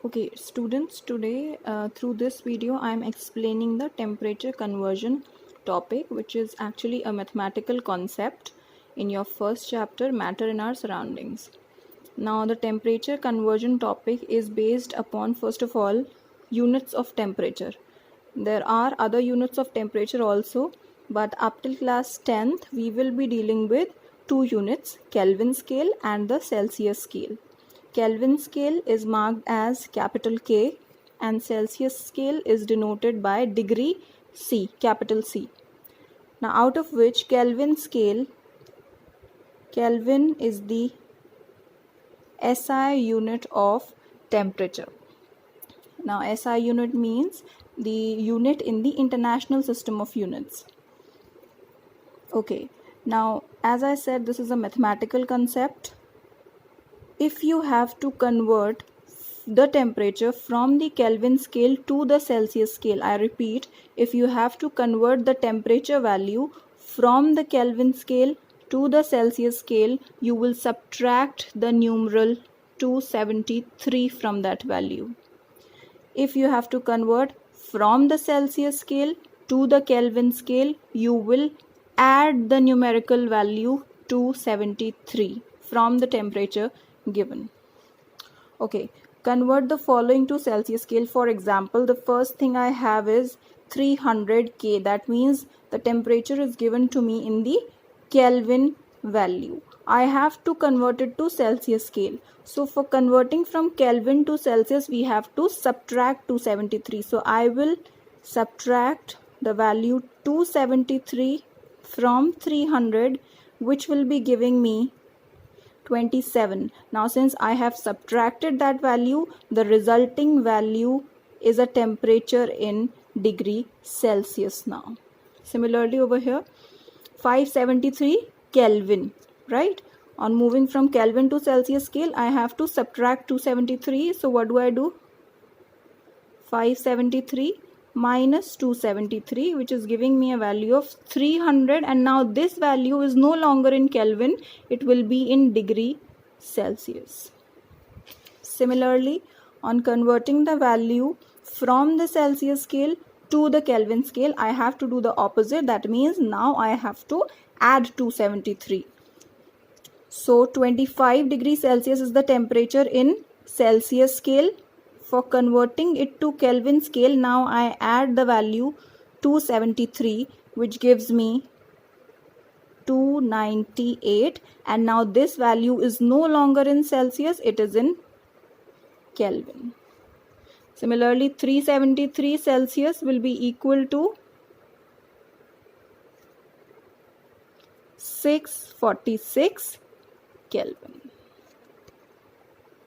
Okay, students, today through this video I am explaining the temperature conversion topic, which is actually a mathematical concept in your first chapter, Matter in Our Surroundings. Now, the temperature conversion topic is based upon, first of all, units of temperature. There are other units of temperature also, but up till class 10th we will be dealing with two units, Kelvin scale and the Celsius scale. Kelvin scale is marked as capital K and Celsius scale is denoted by degree C, capital C. Now, out of which Kelvin scale, Kelvin is the SI unit of temperature. Now, SI unit means the unit in the international system of units. Okay, now as I said, this is a mathematical concept. If you have to convert the temperature from the Kelvin scale to the Celsius scale, I repeat, if you have to convert the temperature value from the Kelvin scale to the Celsius scale, you will subtract the numeral 273 from that value. If you have to convert from the Celsius scale to the Kelvin scale, you will add the numerical value 273 from the temperature given. Okay, convert the following to Celsius scale. For example, the first thing I have is 300 K. That means the temperature is given to me in the Kelvin value. I have to convert it to Celsius scale. So for converting from Kelvin to Celsius, we have to subtract 273. So I will subtract the value 273 from 300, which will be giving me 27. Now, since I have subtracted that value, the resulting value is a temperature in degree Celsius now. Similarly, over here, 573 Kelvin, right? On moving from Kelvin to Celsius scale, I have to subtract 273. So what do? 573 minus 273, which is giving me a value of 300, and now this value is no longer in Kelvin, it will be in degree Celsius. Similarly, on converting the value from the Celsius scale to the Kelvin scale, I have to do the opposite. That means now I have to add 273. So 25 degrees Celsius is the temperature in Celsius scale. For converting it to Kelvin scale, now I add the value 273, which gives me 298, and now this value is no longer in Celsius, it is in Kelvin. Similarly, 373 Celsius will be equal to 646 Kelvin.